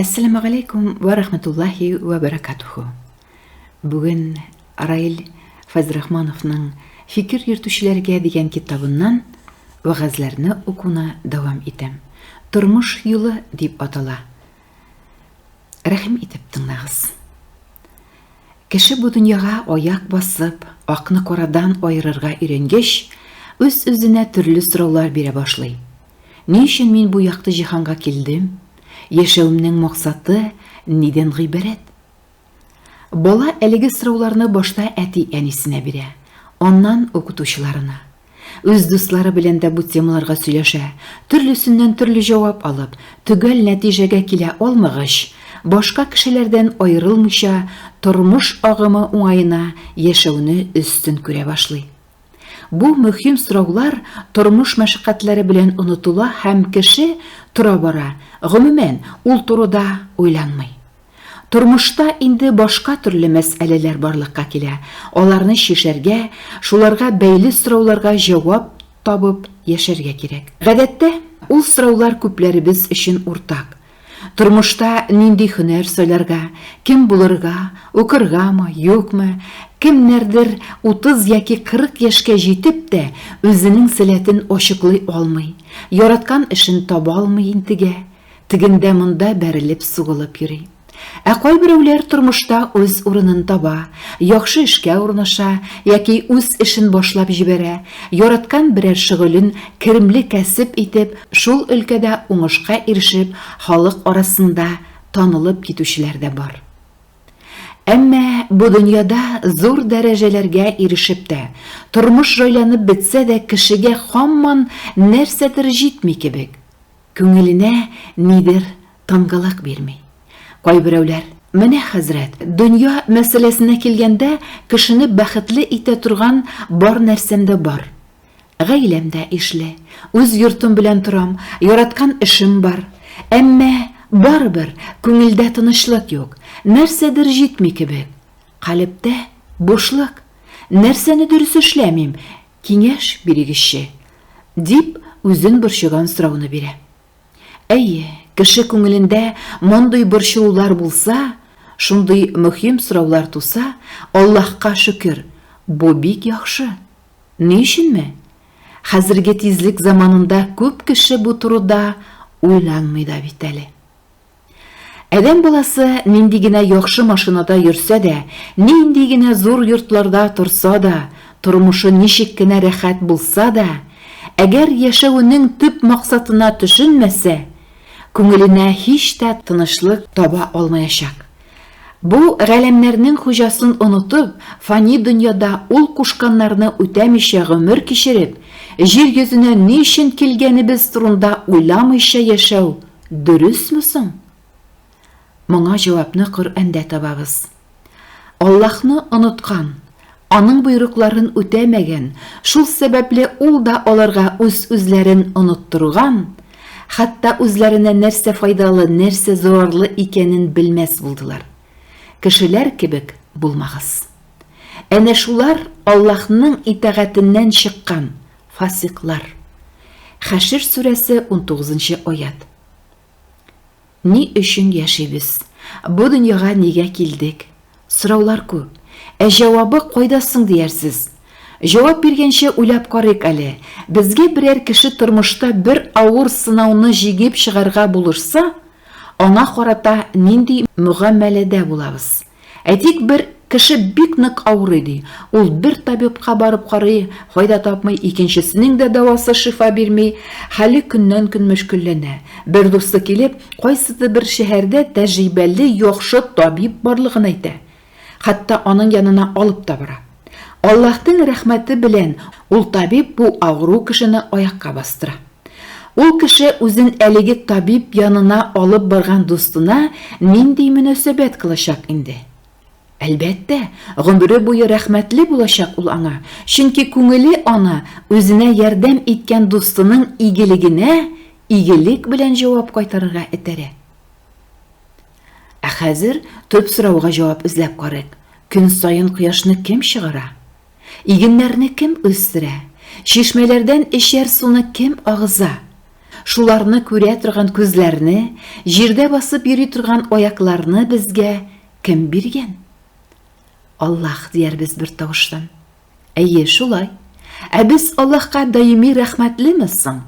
Assalamu alaikum wa rahmatullahi wa barakatuhu. Bugün Rail Fazrahmanov'ның Fikir Йөртүчеләргә дигән китабыннан вәгазьләрне укуна дәвам итәм. Тормыш юлы дип атала. Рәхим итеп тыңлагыз. Кеше бу дөньяга аяк басып, акны карадан айырырга өйрәнгәч, үз-үзенә төрле сораулар бирә башлый. Ни өчен мин бу якты җиһанга килдем? Яшәүемнең максаты нидән гыйбарәт? Бала әлеге сорауларны башта әти-әнисенә бирә, аннан укытучыларына. Үз дуслары белән дә бу темаларга сөйләшә, төрлесеннән төрле җавап алып, төгәл нәтиҗәгә килә алмагач, башка кешеләрдән аерылмыйча, тормыш агымы уңаена яшәүне өстен күрә башлый. Бу мөһим сораулар тормыш мәшәкатьләре белән онытыла һәм кеше тора бара, гомумән ул турыда уйланмый. Тормышта инде башка төрле мәсьәләләр барлыкка килә. Аларны шишәргә, шуларга бәйле сорауларга җавап табып яшәргә кирәк. Гадәттә, ул сораулар күпләребез өчен уртак. Тормышта нинди һөнәр сайларга, кем булырга, укыргамы, юкмы, кемнәрдер 30 яки 40 яшькә җитеп тә үзенең сәләтен ачыклый алмый, яраткан эшен таба алмый интегә, тегендә монда бәрелеп сугылып йөри. Ә кайберәүләр тормышта үз урынын таба, яхшы эшкә урнаша яки үз эшен башлап җибәрә, яраткан берәр шөгылен керемле кәсеп итеп, шул өлкәдә уңышка ирешеп, халык арасында танылып китүчеләр дә бар. Әмма бу дөньяда зур дәрәҗәләргә ирешеп тә, тормыш җайланып бетсә дә кешегә һаман нәрсәдер җитми кебек, күңеленә нидер тынғылык бирми. Кайберәүләр, менә хәзрәт, дөнья мәсьәләсенә килгәндә кешене бәхетле итә торган бар нәрсәмдә бар. Гаиләмдә ишле, үз йортым белән торам, яраткан эшем бар. Әмма барыбер күңелдә тынычлык юк, нәрсәдер җитми кебек. Калептә бушлык, нәрсәне дөрес эшләмим, киңәш бирегезче, дип үзен борчыган сорауны бирә. Әйе, кеше күңелендә мондый борчылулар булса, шундый мөһим сораулар туса, Аллаһка шөкер, бу бик яхшы. Ни өченме? Хәзерге тизлек заманында күп кеше бу турыда уйланмый да бит әле. Әдәм баласы нинди генә яхшы машинада йөрсә дә, нинди генә зур йортларда торса да, тормышы ничек кенә рәхәт булса да, әгәр яшәүнең төп максатына төшенмәсә, күңеленә һич тә тынычлык таба алмаячак. Бу галәмнәрнең хуҗасын онытып, фани дөньяда ул кушканнарны үтәмичә гомер кичереп, җир йөзенә ни өчен килгәнебез турында уйламыйча яшәү дөресме соң? Моңа җавапны Коръәндә табабыз. Аллаһны оныткан, аның буйрукларын үтәмәгән, шул сәбәпле ул да аларга үз-үзләрен оныттырган, хәтта үзләренә нәрсә файдалы, нәрсә зарарлы икәнен белмәс булдылар. Кешеләр кебек булмагыз. Әнә шулар Аллаһның итәгатеннән чыккан фасиклар. Хәшр сүрәсе 19-нчы аят. Ни өчен яшибез? Бу дөньяга нигә килдек? Сораулар күп. Ә җавабы кайдасың диярсез? Җавап биргәнче уйлап карыйк әле. Безгә берәр кеше тормышта бер авыр сынауны җигеп чыгарга булышса, аңа карата нинди мөгамәләдә булабыз? Әйтик, бер кеше бик нык авырый ди. Ул бер табибка барып карый, файда тапмый, икенчесенең дә дәвасы шифа бирмей, хәле көннән-көн мөшкилләнә. Бер дусты килеп, кайсыды бер шәһәрдә тәҗрибәле яхшы табиб барлыгын әйтә. Хәтта аның янына алып та бара. Аллаһтың рәхмәте белән ул табиб бу авыру кешене аякка бастыра. Ул кеше үзен әлеге табиб янына алып барган дустына нинди мөнәсәбәт кылачак инде? Әлбәттә, гомере буе рәхмәтле булачак ул аңа, чөнки күңеле аны үзенә ярдәм иткән дустының игелегенә игелек белән җавап кайтарырга этәрә. Ә хәзер төп сорауга җавап эзләп карыйк. Көн сайын кояшны кем чыгара? Игеннәрне кем үстерә? Чишмәләрдән эчәр суны кем агыза? шуларны күрә торган күзләрне, җирдә басып йөри торган аякларны безгә кем биргән? Аллаһ диярбез бер тавыштан. Әйе, шулай. Ә без Аллаһка даими рәхмәтлеме соң?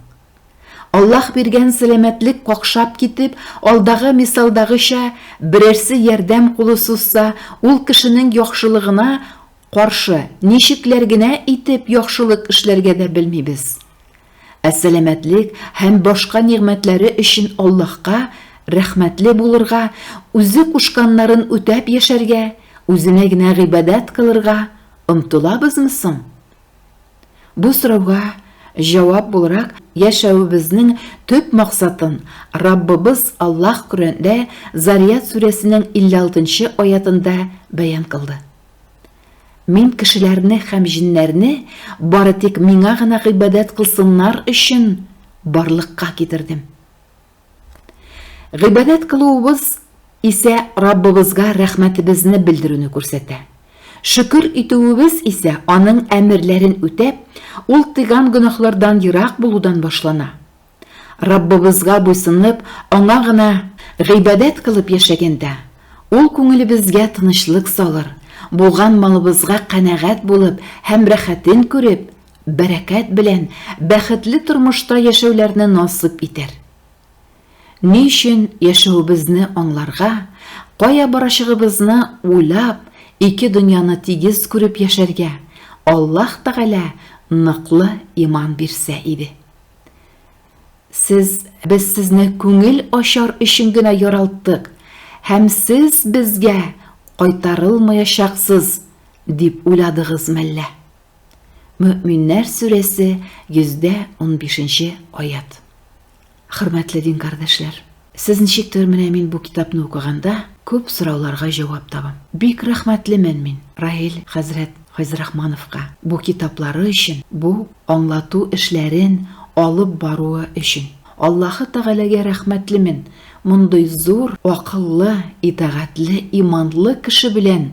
Аллаһ биргән сәламәтлек какшап китеп, алдагы мисалдагыча берәрсе ярдәм кулы сузса, ул кешенең яхшылыгына каршы ничекләр генә итеп яхшылык эшләргә дә белмибез. Ә сәламәтлек һәм башка нигъмәтләре өчен Аллаһка рәхмәтле булырга, үзе кушканнарын үтәп яшәргә, үзенә генә гыйбадәт кылырга омтылабызмы соң? Бу сорауга җавап буларак яшәүебезнең төп максатын Раббыбыз Аллаһ Коръәндә Зарiyat сүрәсенең 56-нчы аятында бәян кылды. Мин кешеләрне һәм җиннәрне бары тик миңа гына гыйбадәт кылсыннар өчен барлыкка китердем. Гыйбадәт кылуыбыз исә Раббыбызга рәхмәтебезне белдерүне күрсәтә. Шөкер итүебез исә аның әмерләрен үтәп, ул тыйган гөнаһлардан ерак булудан башлана. Раббыбызга буйсынып, аңа гына гыйбадәт кылып яшәгәндә, ул күңелебезгә тынычлык салыр, булган малыбызга канәгать булып һәм рәхәтен күреп, бәрәкәт белән бәхетле тормышта яшәүләрне насыйп итәр. Ни өчен яшәүебезне аңларга, кая барачагыбызны уйлап, ике дөньяны тигез күреп яшәргә Аллаһ Тәгалә ныклы иман бирсә иде. Без сезне күңел ачар өчен генә яралттык, һәм сез безгә кайтарылмаячаксыз дип уйладыгыз мәллә? Мөэминнәр сүрәсе 115-нче аят. Хөрмәтле дин кардәшләр, сез ничектер менә мин бу китапны укыганда күп сорауларга җавап табам. Бик рәхмәтлемен мин Раил хәзрәт Файзрахмановка бу китаплары өчен, бу аңлату эшләрен алып баруы өчен. Аллаһы Тәгаләгә рәхмәтлемен. Мондый зур, акыллы, итагатьле, иманлы кеше белән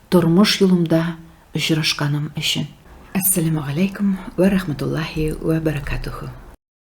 тормыш юлымда очрашканым өчен. Ассаламу алейкум ва рахматуллахи ва баракатуху.